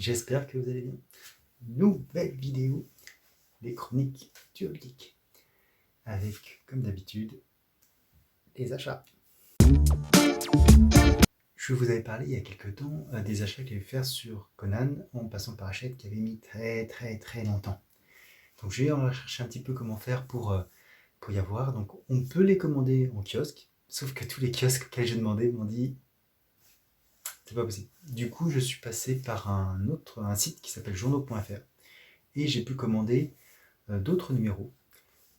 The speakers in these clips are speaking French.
J'espère que vous allez bien. Nouvelle vidéo des chroniques du Geek. Avec, comme d'habitude, les achats. Je vous avais parlé il y a quelques temps des achats que j'allais faire sur Conan en passant par Hachette qui avait mis très longtemps. Donc j'ai recherché un petit peu comment faire pour y avoir. Donc on peut les commander en kiosque, sauf que tous les kiosques auxquels j'ai demandé m'ont dit c'est pas possible. Du coup, je suis passé par un site qui s'appelle journaux.fr et j'ai pu commander d'autres numéros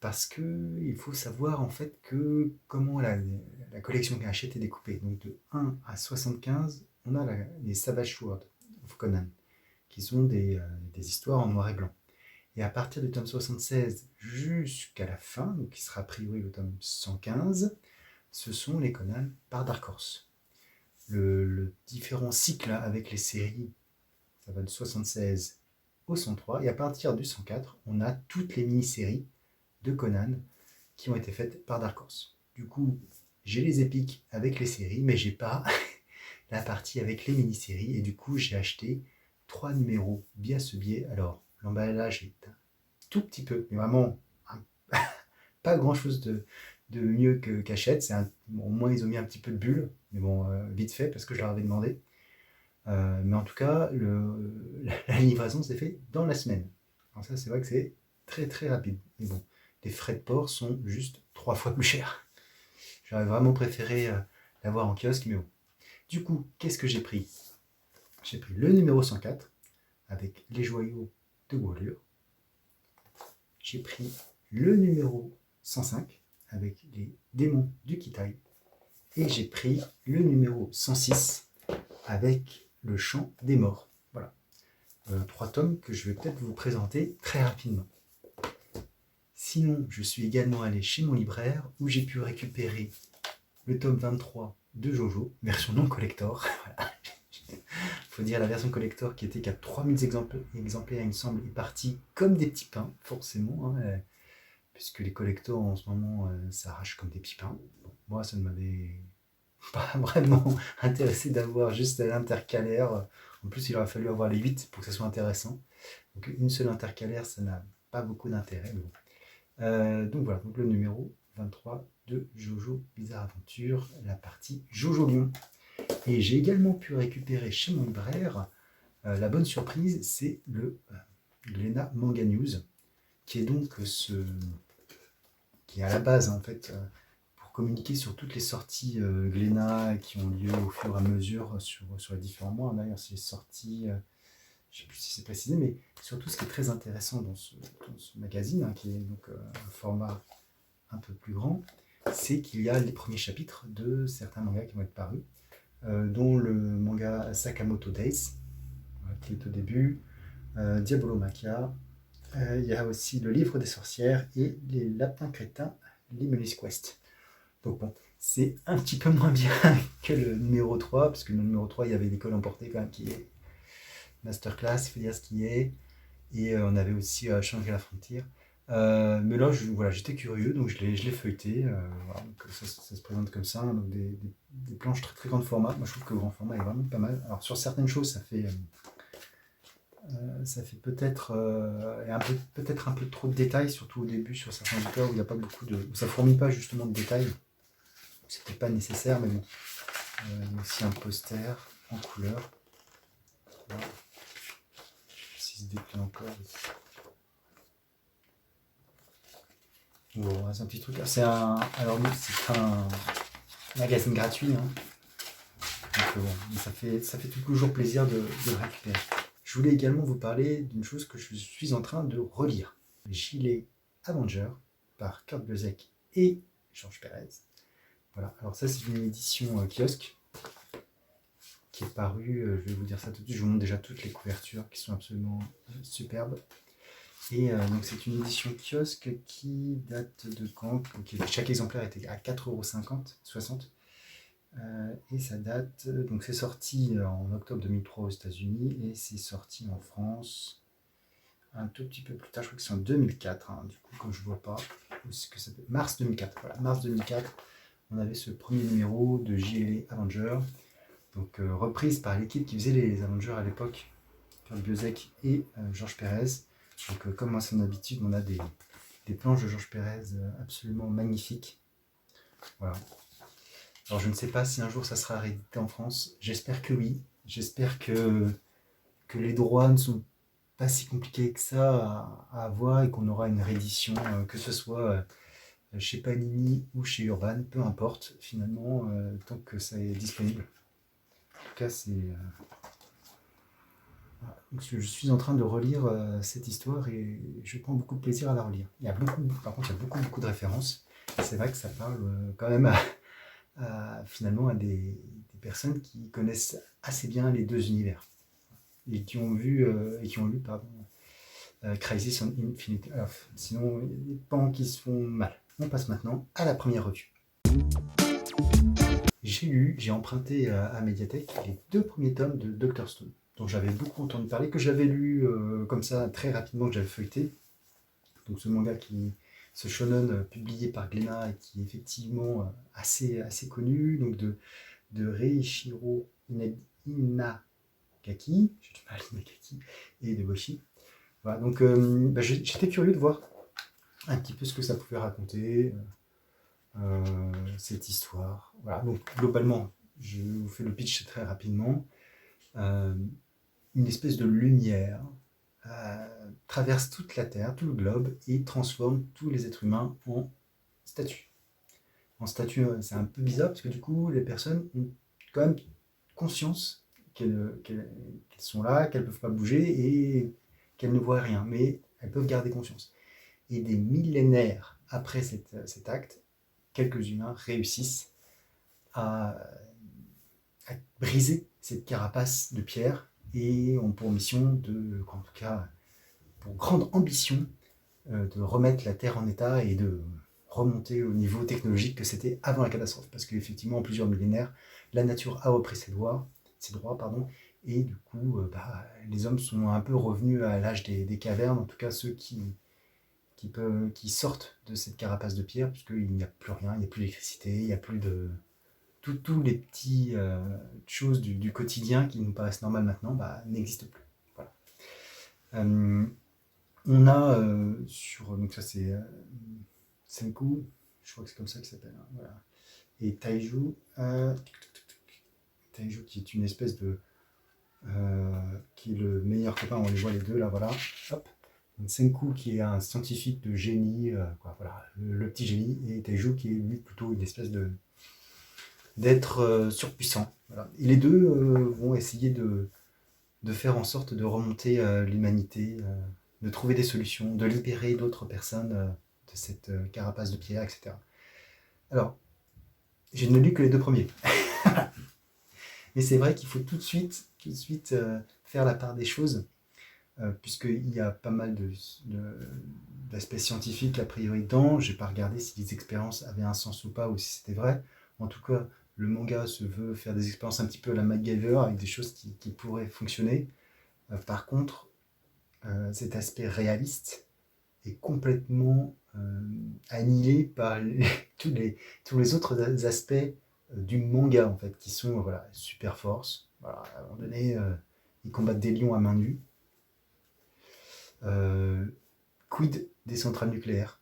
parce que il faut savoir en fait que comment la collection Hachette est découpée. Donc de 1 à 75, on a les Savage Sword of Conan, qui sont des histoires en noir et blanc. Et à partir du tome 76 jusqu'à la fin, donc qui sera a priori le tome 115, ce sont les Conan par Dark Horse. Le différent cycle avec les séries, ça va de 76 au 103, et à partir du 104, on a toutes les mini-séries de Conan qui ont été faites par Dark Horse. Du coup, j'ai les épiques avec les séries, mais j'ai pas la partie avec les mini-séries, et du coup, j'ai acheté 3 numéros via ce biais. Alors, l'emballage est un tout petit peu, mais vraiment pas grand-chose de mieux qu'Hachette. Au moins, ils ont mis un petit peu de bulle, mais bon, vite fait, parce que je leur avais demandé. Mais en tout cas, la livraison s'est faite dans la semaine. Alors ça, c'est vrai que c'est très rapide. Mais bon, les frais de port sont juste 3 fois plus chers. J'aurais vraiment préféré l'avoir en kiosque, mais bon. Du coup, qu'est-ce que j'ai pris? J'ai pris le numéro 104 avec les joyaux de Gwalior. J'ai pris le numéro 105 avec les démons du Kitai. Et j'ai pris le numéro 106 avec le chant des morts. Voilà. 3 tomes que je vais peut-être vous présenter très rapidement. Sinon, je suis également allé chez mon libraire où j'ai pu récupérer le tome 23 de Jojo, version non collector. Il faut dire la version collector qui était qu'à 3000 exemplaires, il me semble, est partie comme des petits pains, forcément, hein, puisque les collectors en ce moment s'arrachent comme des petits pains. Bon, moi, ça ne m'avait pas vraiment intéressé d'avoir juste l'intercalaire. En plus, il aurait fallu avoir les 8 pour que ça soit intéressant. Donc une seule intercalaire, ça n'a pas beaucoup d'intérêt. Bon. Donc voilà, donc le numéro 23 de Jojo Bizarre Aventure, la partie Jojo Lion. Et j'ai également pu récupérer chez mon libraire, la bonne surprise, c'est le Glénat Manga News, qui est donc qui est à la base en fait pour communiquer sur toutes les sorties Glénat qui ont lieu au fur et à mesure sur les différents mois. D'ailleurs, c'est sorties, je ne sais plus si c'est précisé, mais surtout ce qui est très intéressant dans ce magazine, hein, qui est donc un format un peu plus grand, c'est qu'il y a les premiers chapitres de certains mangas qui vont être parus, dont le manga Sakamoto Days, qui est au début, Diabolo Machia, il y a aussi le livre des sorcières et les lapins crétins, Limulus Quest. Donc bon, c'est un petit peu moins bien que le numéro 3, parce que le numéro 3, il y avait l'école emportée quand même qui est masterclass, il faut dire ce qui est, et on avait aussi Shangri-La Frontier. Mais là, j'étais curieux, donc je l'ai feuilleté. Voilà, donc ça se présente comme ça, hein, donc des planches très grand format. Moi, je trouve que le grand format est vraiment pas mal. Alors sur certaines choses, ça fait peut-être peut-être un peu trop de détails, surtout au début sur certains auteurs où il n'y a pas beaucoup où ça fourmille pas justement de détails. C'était pas nécessaire, mais bon. Il y a aussi un poster en couleur. Voilà. Si se déplaît encore. Bon, c'est un petit truc. C'est un magazine gratuit, hein. Donc bon, ça fait toujours plaisir de le récupérer. Je voulais également vous parler d'une chose que je suis en train de relire. Gilet Avenger par Kurt Busiek et Georges Pérez. Voilà, alors ça c'est une édition kiosque qui est parue, je vais vous dire ça tout de suite, je vous montre déjà toutes les couvertures qui sont absolument superbes. Et donc c'est une édition kiosque qui date de quand? Chaque exemplaire était à 4,50 €, et ça date, donc c'est sorti en octobre 2003 aux États-Unis et c'est sorti en France un tout petit peu plus tard, je crois que c'est en 2004, hein, du coup comme je vois pas, mars 2004, voilà, mars 2004, on avait ce premier numéro de JLA Avenger, donc reprise par l'équipe qui faisait les Avengers à l'époque, Pierre Biosec et Georges Pérez. Donc comme à son habitude, on a des planches de Georges Pérez absolument magnifiques. Voilà. Alors je ne sais pas si un jour ça sera réédité en France. J'espère que oui. J'espère que les droits ne sont pas si compliqués que ça à avoir et qu'on aura une réédition, que ce soit chez Panini ou chez Urban, peu importe finalement, tant que ça est disponible. En tout cas, je suis en train de relire cette histoire et je prends beaucoup de plaisir à la relire. Par contre, il y a beaucoup de références. C'est vrai que ça parle quand même finalement à des personnes qui connaissent assez bien les deux univers et qui ont lu Crisis on Infinite Earth. Sinon, il y a des pans qui se font mal. On passe maintenant à la première revue. J'ai emprunté à Mediatek les 2 premiers tomes de Dr. Stone, dont j'avais beaucoup entendu parler, que j'avais lu comme ça très rapidement, que j'avais feuilleté. Donc ce shonen publié par Glénat et qui est effectivement assez connu, donc de Reichiro Inagaki, j'ai du mal à Inagaki, et de Boichi. Voilà, donc j'étais curieux de voir un petit peu ce que ça pouvait raconter, cette histoire. Voilà, donc globalement, je vous fais le pitch très rapidement. Une espèce de lumière traverse toute la Terre, tout le globe, et transforme tous les êtres humains en statues. En statues, c'est un peu bizarre, parce que du coup, les personnes ont quand même conscience qu'elles sont là, qu'elles ne peuvent pas bouger, et qu'elles ne voient rien, mais elles peuvent garder conscience. Et des millénaires après cet acte, quelques humains réussissent à briser cette carapace de pierre et ont pour mission en tout cas, pour grande ambition, de remettre la Terre en état et de remonter au niveau technologique que c'était avant la catastrophe. Parce qu'effectivement, en plusieurs millénaires, la nature a repris ses droits, et du coup, les hommes sont un peu revenus à l'âge des cavernes, en tout cas ceux qui sortent de cette carapace de pierre, puisqu'il n'y a plus rien, il n'y a plus d'électricité, il n'y a plus de... Tous les petits choses du quotidien qui nous paraissent normales maintenant n'existent plus. Voilà. On a donc ça c'est Senku, je crois que c'est comme ça qu'il s'appelle. Hein, voilà. Et Taiju, qui est une espèce de... qui est le meilleur copain, on les voit les deux là, voilà. Hop. Senku qui est un scientifique de génie, voilà, le petit génie, et Taiju qui est lui plutôt une espèce d'être surpuissant. Voilà. Et les deux vont essayer de faire en sorte de remonter l'humanité, de trouver des solutions, de libérer d'autres personnes de cette carapace de pierre, etc. Alors, je ne lu que les 2 premiers. Mais c'est vrai qu'il faut tout de suite faire la part des choses, puisqu'il y a pas mal d'aspects scientifiques a priori dedans. Je n'ai pas regardé si les expériences avaient un sens ou pas, ou si c'était vrai. En tout cas, le manga se veut faire des expériences un petit peu à la MacGyver, avec des choses qui pourraient fonctionner. Par contre, cet aspect réaliste est complètement annihilé par tous les autres aspects du manga, en fait, qui sont super force. Voilà, à un moment donné, ils combattent des lions à main nue. Quid des centrales nucléaires?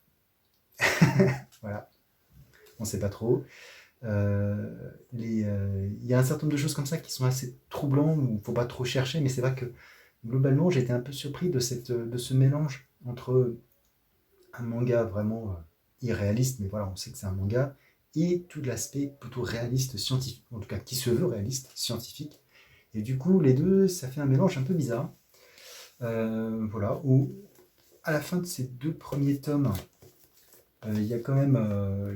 Voilà, on ne sait pas trop. Il y a un certain nombre de choses comme ça qui sont assez troublants, où il ne faut pas trop chercher, mais c'est vrai que globalement, j'ai été un peu surpris de ce mélange entre un manga vraiment irréaliste, mais voilà, on sait que c'est un manga, et tout l'aspect plutôt réaliste scientifique, en tout cas qui se veut réaliste scientifique. Et du coup, les deux, ça fait un mélange un peu bizarre. Voilà, où à la fin de ces 2 premiers tomes, il y a quand même,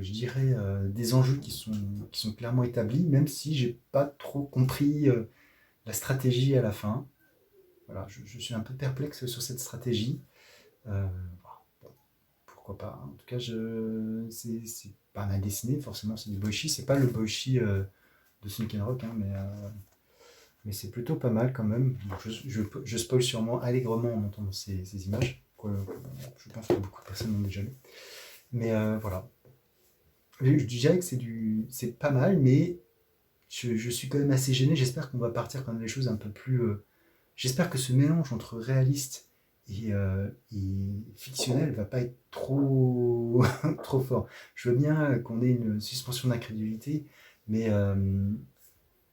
je dirais, des enjeux qui sont clairement établis, même si j'ai pas trop compris la stratégie à la fin. Voilà, je suis un peu perplexe sur cette stratégie. Bon, pourquoi pas. En tout cas, c'est pas mal dessiné, forcément, c'est du Boichi. C'est pas le Boichi de Sunken Rock, hein, mais c'est plutôt pas mal quand même. Bon, je spoil sûrement allègrement en entendant ces images. Je pense que beaucoup de personnes l'ont déjà lu. Mais voilà. Je dirais que c'est pas mal, mais je suis quand même assez gêné. J'espère qu'on va partir quand même des choses un peu plus J'espère que ce mélange entre réaliste et fictionnel va pas être trop, trop fort. Je veux bien qu'on ait une suspension d'incrédulité, mais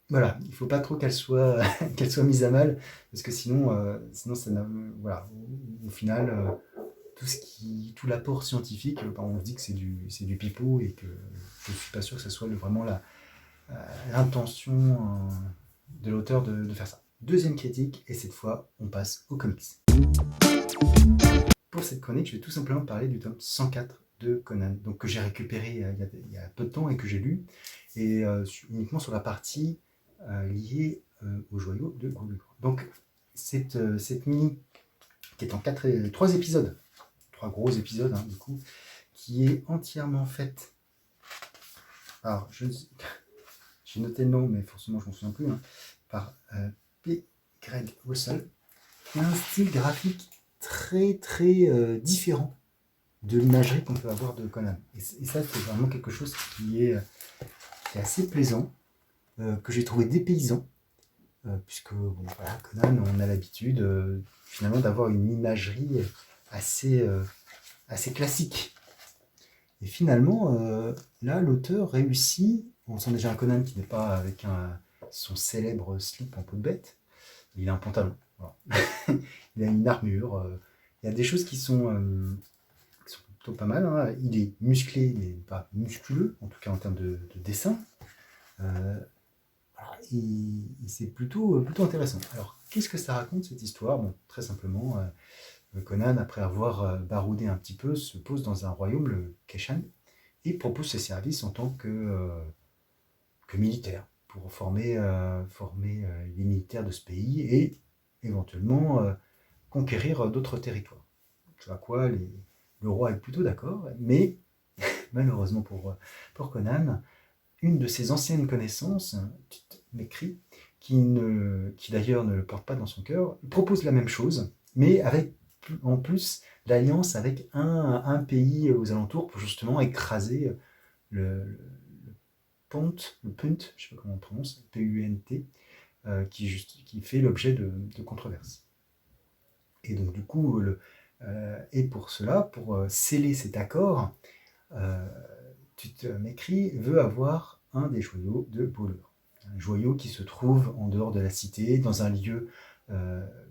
voilà, il faut pas trop qu'elle soit, qu'elle soit mise à mal, parce que sinon ça voilà, au final, tout l'apport scientifique, on se dit que c'est du pipeau et que je suis pas sûr que ce soit vraiment l'intention de l'auteur de faire ça. Deuxième critique, et cette fois, on passe aux comics. Pour cette chronique, je vais tout simplement parler du tome 104 de Conan, donc que j'ai récupéré il y a peu de temps et que j'ai lu, et uniquement sur la partie liée aux joyaux de Gulliver. Donc, cette mini, qui est en 3 épisodes, 3 gros épisodes, du coup, qui est entièrement faite. Alors, j'ai noté le nom, mais forcément, je ne m'en souviens plus, par P. Greg Russell, qui a un style graphique très très différent de l'imagerie qu'on peut avoir de Conan. Et ça, c'est vraiment quelque chose qui est assez plaisant, que j'ai trouvé dépaysant, puisque bon, voilà, Conan, on a l'habitude finalement d'avoir une imagerie assez, assez classique. Et finalement, là, l'auteur réussit. On sent déjà un Conan qui n'est pas avec son célèbre slip en peau de bête. Il a un pantalon. Voilà. Il a une armure. Il y a des choses qui sont plutôt pas mal. Il est musclé, mais pas musculeux, en tout cas en termes de dessin. C'est plutôt intéressant. Alors, qu'est-ce que ça raconte cette histoire? Bon, très simplement, Conan, après avoir baroudé un petit peu, se pose dans un royaume, le Keshan, et propose ses services en tant que militaire pour former les militaires de ce pays et éventuellement conquérir d'autres territoires. Tu vois quoi, le roi est plutôt d'accord, mais malheureusement pour Conan, une de ses anciennes connaissances, Mekri, qui d'ailleurs ne le porte pas dans son cœur, propose la même chose, mais avec en plus l'alliance avec un pays aux alentours pour justement écraser le Punt, je ne sais pas comment on prononce, P-U-N-T, qui fait l'objet de controverses. Et donc du coup, et pour cela, pour sceller cet accord, Mekri veut avoir un des joyaux de Beauleur. Un joyau qui se trouve en dehors de la cité, dans un lieu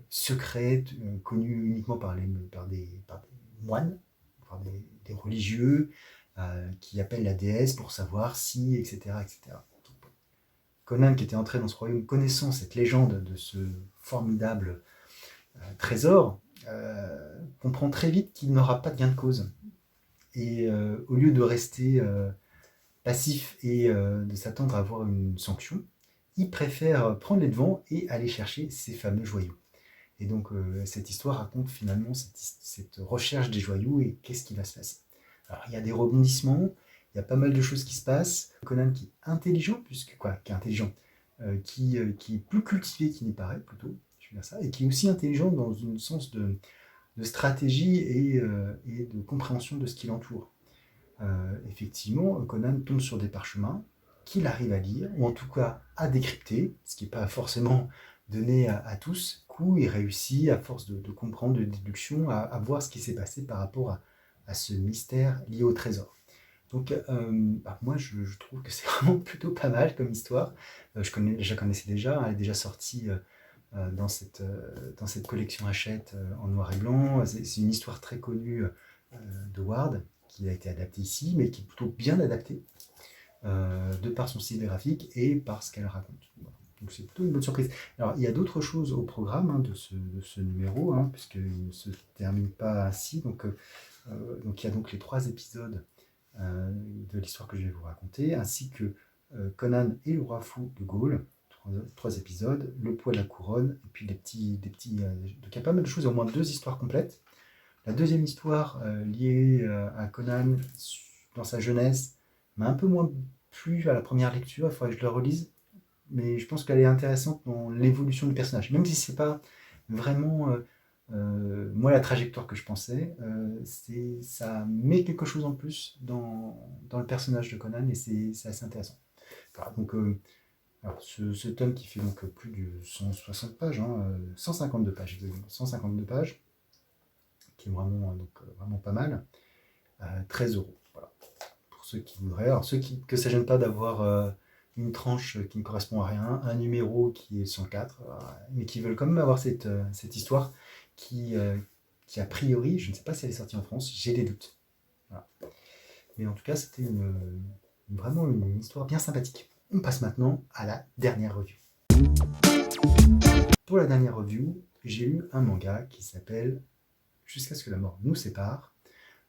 secret, connu uniquement par des moines, par des religieux, qui appellent la déesse pour savoir si, etc. etc. Conan, qui était entré dans ce royaume, connaissant cette légende de ce formidable trésor, comprend très vite qu'il n'aura pas de gain de cause. Et au lieu de rester passif et de s'attendre à avoir une sanction, il préfère prendre les devants et aller chercher ces fameux joyaux. Et donc cette histoire raconte finalement cette recherche des joyaux et qu'est-ce qui va se passer. Alors il y a des rebondissements, il y a pas mal de choses qui se passent. Conan qui est intelligent, qui est intelligent, qui est plus cultivé qu'il n'y paraît plutôt, je veux dire ça, et qui est aussi intelligent dans un sens de stratégie et de compréhension de ce qui l'entoure. Effectivement, Conan tombe sur des parchemins qu'il arrive à lire, ou en tout cas à décrypter, ce qui n'est pas forcément donné à tous. Du coup, il réussit, à force de comprendre, de déduction, à voir ce qui s'est passé par rapport à ce mystère lié au trésor. Donc, moi, je trouve que c'est vraiment plutôt pas mal comme histoire. Je la connaissais déjà, elle est déjà sortie dans cette collection Hachette en noir et blanc. C'est une histoire très connue de Ward, qui a été adaptée ici, mais qui est plutôt bien adaptée, de par son style graphique et par ce qu'elle raconte. Voilà. Donc c'est plutôt une bonne surprise. Alors il y a d'autres choses au programme de ce numéro, puisqu'il ne se termine pas ainsi. Donc il y a donc les 3 épisodes de l'histoire que je vais vous raconter, ainsi que Conan et le roi fou de Gaulle, 3 épisodes, le poids de la couronne, et puis donc il y a pas mal de choses, il y a au moins 2 histoires complètes. La deuxième histoire liée à Conan dans sa jeunesse m'a un peu moins plu à la première lecture, il faudrait que je la relise, mais je pense qu'elle est intéressante dans l'évolution du personnage, même si c'est pas vraiment moi la trajectoire que je pensais, ça met quelque chose en plus dans le personnage de Conan et c'est assez intéressant. Voilà, donc Alors, ce tome qui fait donc plus de 160 pages, 152 pages, exactement, 152 pages, qui est vraiment, vraiment pas mal, 13 euros. Voilà. Pour ceux qui voudraient. Alors, que ça ne gêne pas d'avoir une tranche qui ne correspond à rien, un numéro qui est 104, mais qui veulent quand même avoir cette histoire qui, a priori, je ne sais pas si elle est sortie en France, j'ai des doutes. Voilà. Mais en tout cas, c'était vraiment une histoire bien sympathique. On passe maintenant à la dernière review. Pour la dernière review, j'ai lu un manga qui s'appelle Jusqu'à ce que la mort nous sépare,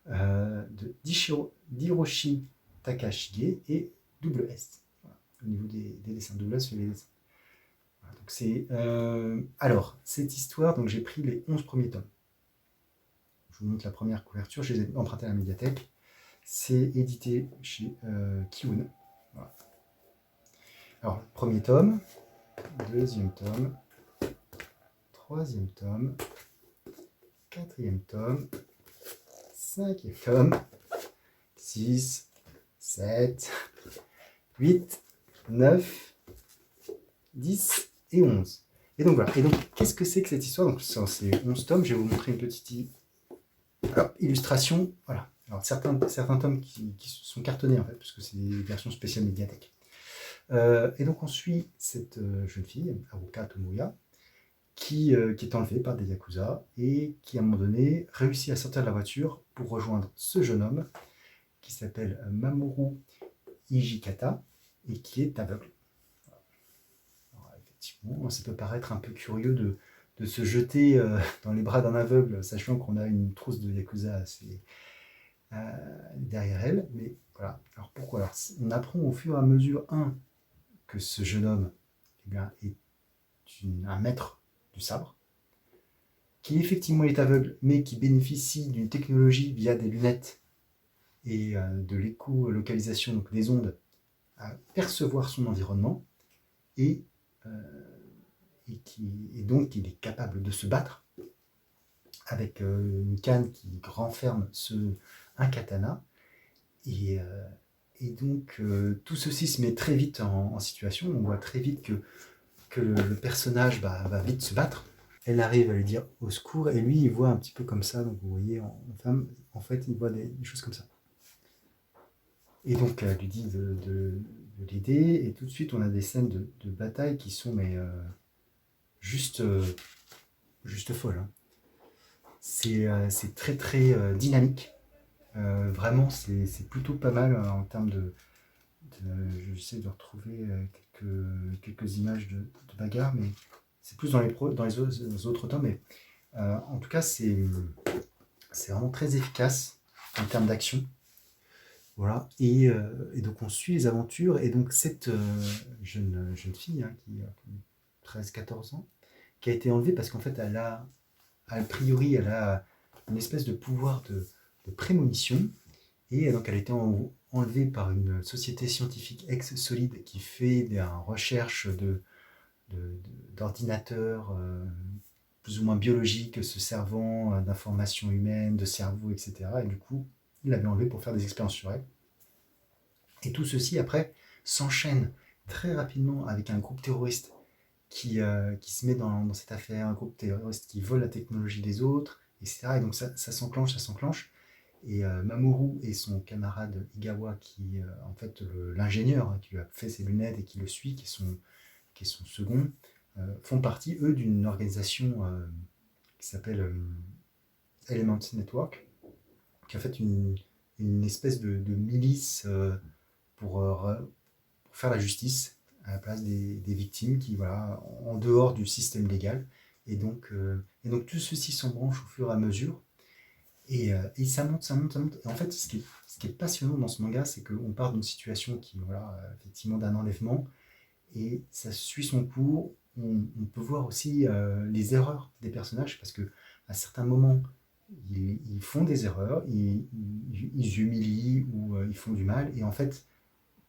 de d'Hiroshi Takashige et Double S. Voilà. Au niveau des dessins, Double S fait les dessins. Voilà, donc alors, cette histoire, donc j'ai pris les 11 premiers tomes. Je vous montre la première couverture, je les ai empruntés à la médiathèque. C'est édité chez Kiun. Voilà. Alors, premier tome, deuxième tome, troisième tome, quatrième tome, cinquième tome, 6, 7, 8, 9, 10 et 11. Et donc voilà. Et donc, qu'est-ce que c'est que cette histoire? Donc, c'est 11 tomes. Je vais vous montrer une petite illustration. Voilà. Alors, certains tomes qui sont cartonnés, en fait, parce que c'est des versions spéciales médiathèque. Et donc, on suit cette jeune fille, Haruka Tomoya, qui est enlevée par des yakuza et qui, à un moment donné, réussit à sortir de la voiture pour rejoindre ce jeune homme qui s'appelle Mamoru Hijikata et qui est aveugle. Alors, effectivement, ça peut paraître un peu curieux de se jeter dans les bras d'un aveugle, sachant qu'on a une trousse de yakuza derrière elle. Mais voilà. Alors pourquoi? Alors, on apprend au fur et à mesure, que ce jeune homme est un maître du sabre, qui effectivement est aveugle, mais qui bénéficie d'une technologie via des lunettes et de l'écolocalisation, donc des ondes, à percevoir son environnement, et donc il est capable de se battre avec une canne qui renferme un katana, et donc tout ceci se met très vite en situation. On voit très vite que le personnage va vite se battre. Elle arrive à lui dire au secours, et lui il voit un petit peu comme ça, donc vous voyez en femme, en fait il voit des choses comme ça. Et donc elle lui dit de l'aider, et tout de suite on a des scènes de bataille qui sont juste folles. Hein. C'est très très dynamique. Vraiment c'est plutôt pas mal en termes j'essaie de retrouver quelques images de bagarre, mais c'est plus dans les autres tomes, mais en tout cas c'est vraiment très efficace en termes d'action. Voilà, et donc on suit les aventures, et donc cette jeune fille, qui a 13-14 ans, qui a été enlevée parce qu'en fait a priori elle a une espèce de pouvoir de prémonition, et donc elle a été enlevée par une société scientifique ex-Solide qui fait des recherches d'ordinateurs plus ou moins biologiques se servant d'informations humaines, de cerveau, etc. Et du coup, il l'avait enlevée pour faire des expériences sur elle. Et tout ceci, après, s'enchaîne très rapidement avec un groupe terroriste qui se met dans cette affaire, un groupe terroriste qui vole la technologie des autres, etc. Et donc ça s'enclenche. Et Mamoru et son camarade Igawa, qui en fait l'ingénieur qui lui a fait ses lunettes et qui le suit, qui est son second, font partie, eux, d'une organisation qui s'appelle Element Network, qui est en fait une espèce de milice pour faire la justice à la place des victimes qui, voilà, en dehors du système légal. Et donc tout ceci s'embranche au fur et à mesure. Et ça monte. Et en fait, ce qui est passionnant dans ce manga, c'est qu'on part d'une situation qui, voilà, effectivement, d'un enlèvement, et ça suit son cours. On peut voir aussi les erreurs des personnages, parce que à certains moments, ils font des erreurs, ils humilient ou ils font du mal, et en fait,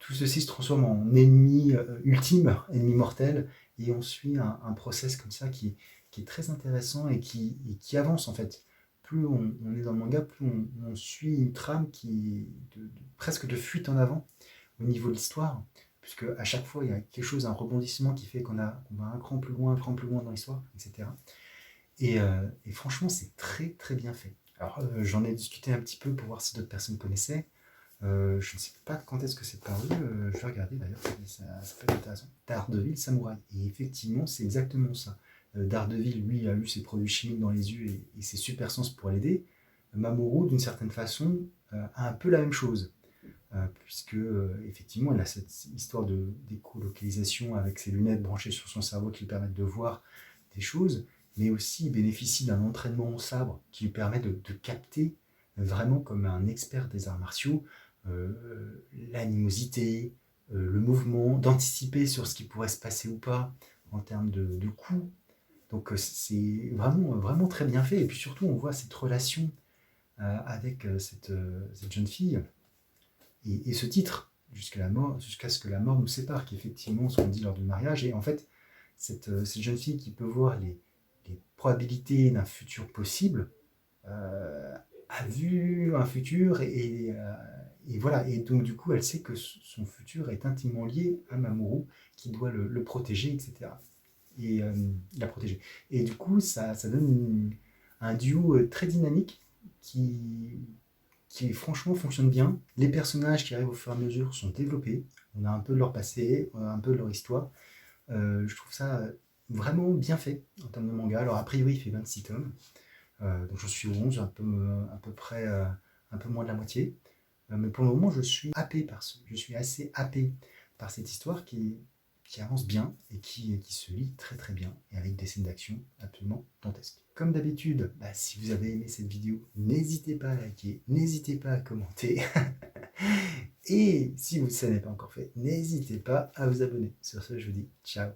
tout ceci se transforme en ennemi ultime, ennemi mortel, et on suit un process comme ça qui est très intéressant et qui avance en fait. Plus on est dans le manga, plus on suit une trame qui est presque de fuite en avant au niveau de l'histoire, puisque à chaque fois, il y a quelque chose, un rebondissement qui fait qu'on va un cran plus loin dans l'histoire, etc. Et franchement, c'est très très bien fait. Alors, j'en ai discuté un petit peu pour voir si d'autres personnes connaissaient. Je ne sais pas quand est-ce que c'est paru, je vais regarder d'ailleurs, ça peut être intéressant. Daredevil Samouraï. Et effectivement, c'est exactement ça. Daredevil, lui, a eu ses produits chimiques dans les yeux et ses super sens pour l'aider. Mamoru, d'une certaine façon, a un peu la même chose. Puisque, effectivement, elle a cette histoire d'écolocalisation avec ses lunettes branchées sur son cerveau qui lui permettent de voir des choses, mais aussi il bénéficie d'un entraînement au sabre qui lui permet de capter vraiment comme un expert des arts martiaux l'animosité, le mouvement, d'anticiper sur ce qui pourrait se passer ou pas en termes de coups. Donc c'est vraiment, vraiment très bien fait. Et puis surtout, on voit cette relation avec cette jeune fille et ce titre, jusqu'à ce que la mort nous sépare, qui est effectivement ce qu'on dit lors du mariage. Et en fait, cette jeune fille qui peut voir les probabilités d'un futur possible, a vu un futur et voilà. Et donc, du coup, elle sait que son futur est intimement lié à Mamoru, qui doit le protéger, etc. Et la protéger. Et du coup, ça donne un duo très dynamique qui franchement fonctionne bien. Les personnages qui arrivent au fur et à mesure sont développés. On a un peu de leur passé, un peu de leur histoire. Je trouve ça vraiment bien fait en termes de manga. Alors, a priori, il fait 26 tomes. Donc j'en suis au 11, à peu près un peu moins de la moitié. Mais pour le moment, je suis assez happé par cette histoire qui avance bien et qui se lit très très bien et avec des scènes d'action absolument dantesques. Comme d'habitude, si vous avez aimé cette vidéo, n'hésitez pas à liker, n'hésitez pas à commenter. Et si ça n'est pas encore fait, n'hésitez pas à vous abonner. Sur ce, je vous dis ciao.